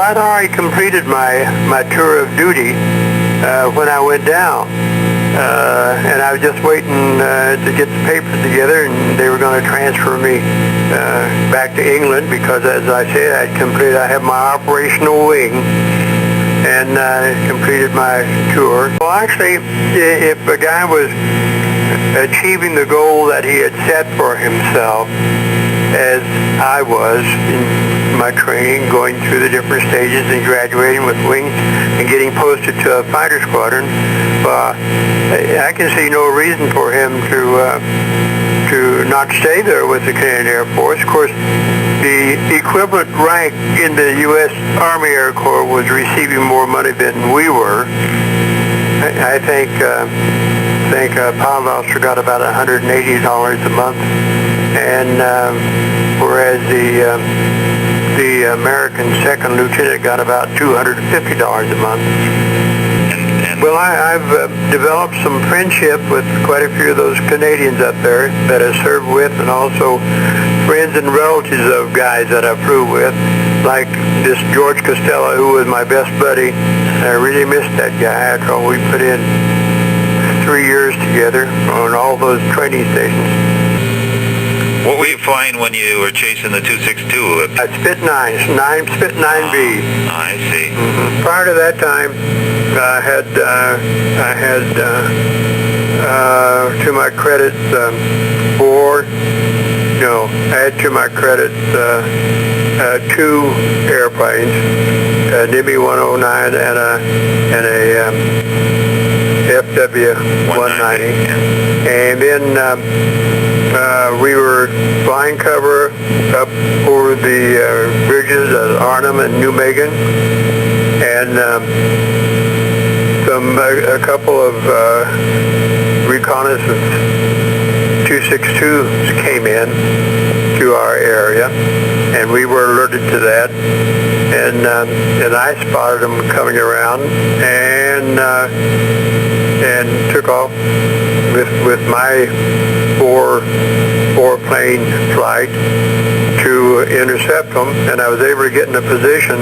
I'd already completed my tour of duty when I went down. And I was just waiting to get the papers together, and they were going to transfer me back to England because, as I said, I have my operational wing, and completed my tour. Well, actually, if a guy was achieving the goal that he had set for himself, as I was in my training, going through the different stages and graduating with wings and getting posted to a fighter squadron, I can see no reason for him to not stay there with the Canadian Air Force. Of course, the equivalent rank in the U.S. Army Air Corps was receiving more money than we were. I think a pilot officer got about $180 a month, and whereas the American second lieutenant got about $250 a month. Well, I've developed some friendship with quite a few of those Canadians up there that I served with, and also friends and relatives of guys that I flew with, like this George Costello, who was my best buddy. I really missed that guy after all we put in 3 years together on all those training stations. What were you flying when you were chasing the 262? Spit 9, Spit 9B. Oh, I see. Mm-hmm. Prior to that time, I had to my credit to my credit 2 airplanes, NIMI 109 and a FW-190, and then we were flying cover up over the bridges at Arnhem and New Megan, and a couple of reconnaissance 262s came in to our area, and we were alerted to that, and I spotted them coming around and took off with my four plane flight to intercept them, and I was able to get in a position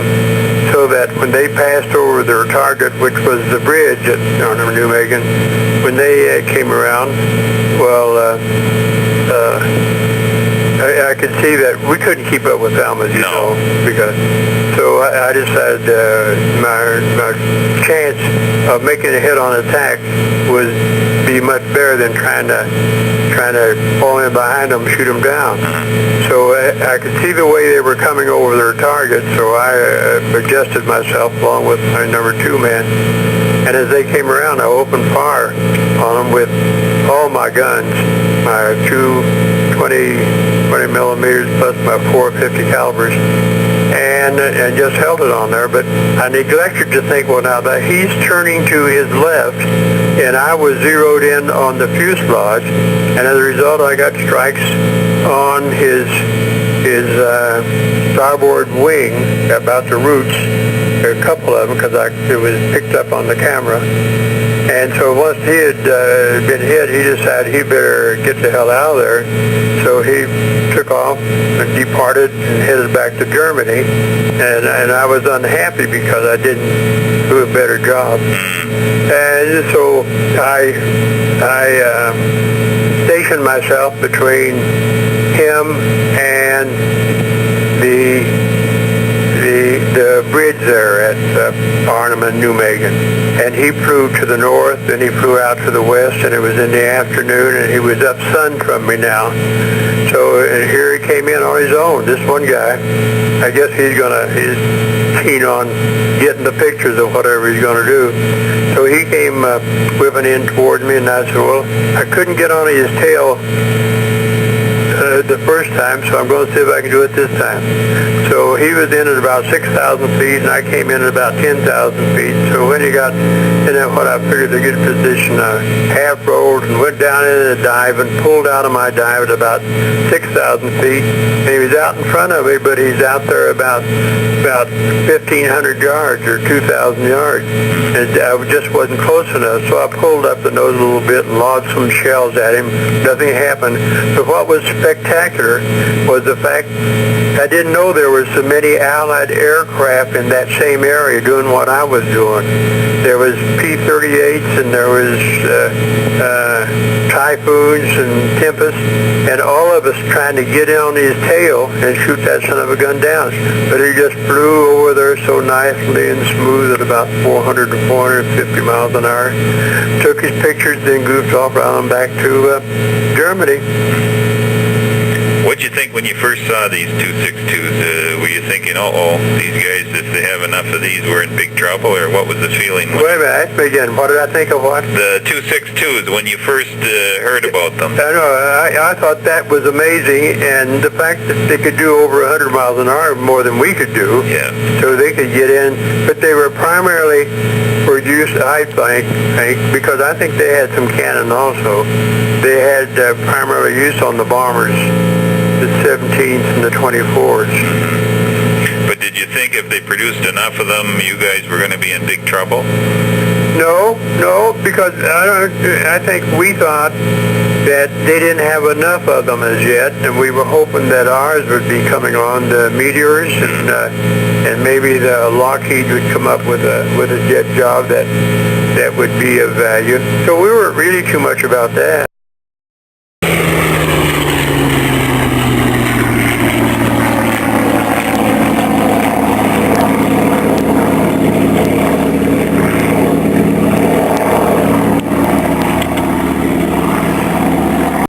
so that when they passed over their target, which was the bridge at New Megan, when they came around, well, I could see that we couldn't keep up with them, as you know, because so I decided my chance of making a head-on attack would be much better than trying to fall in behind them, shoot them down. So I could see the way they were coming over their target, so I adjusted myself along with my number 2 man, and as they came around, I opened fire on them with all my guns, my 20 millimeters plus my 450 calibers, and just held it on there. But I neglected to think, well, now that he's turning to his left, and I was zeroed in on the fuselage, and as a result, I got strikes on his starboard wing about the roots, a couple of them, because it was picked up on the camera. And so once he had been hit, he decided he better get the hell out of there. So he took off and departed and headed back to Germany. And I was unhappy because I didn't do a better job. And so I stationed myself between him and the bridge there at Arnhem and New Megan, and he flew to the north, and he flew out to the west, and it was in the afternoon, and he was up sun from me now. So and here he came in on his own, this one guy. I guess he's keen on getting the pictures of whatever he's going to do. So he came whipping in toward me, and I said, well, I couldn't get on his tail the first time, so I'm going to see if I can do it this time. So he was in at about 6,000 feet, and I came in at about 10,000 feet. So when he got in at what I figured a good position, I half rolled and went down in a dive and pulled out of my dive at about 6,000 feet. And he was out in front of me, but he's out there about 1,500 yards or 2,000 yards. And I just wasn't close enough, so I pulled up the nose a little bit and lobbed some shells at him. Nothing happened. But what was spectacular spectacular was the fact I didn't know there were so many Allied aircraft in that same area doing what I was doing. There was P-38s and there was Typhoons and Tempests, and all of us trying to get in on his tail and shoot that son of a gun down. But he just flew over there so nicely and smooth at about 400 to 450 miles an hour. Took his pictures, then goofed off around back to Germany. What'd you think when you first saw these 262s? Were you thinking, uh-oh, these guys, if they have enough of these, we're in big trouble, or what was the feeling? Wait a minute, ask me again. What did I think of what? The 262s, when you first heard about them. I know, I thought that was amazing, and the fact that they could do over 100 miles an hour more than we could do, Yeah. so they could get in, but they were primarily for use, I think, because I think they had some cannon also. They had primary use on the bombers, the 17s and the 24s. But did you think if they produced enough of them, you guys were going to be in big trouble? No, because I think we thought that they didn't have enough of them as yet, and we were hoping that ours would be coming on, the Meteors, and maybe the Lockheed would come up with a jet job that would be of value. So we weren't really too much about that.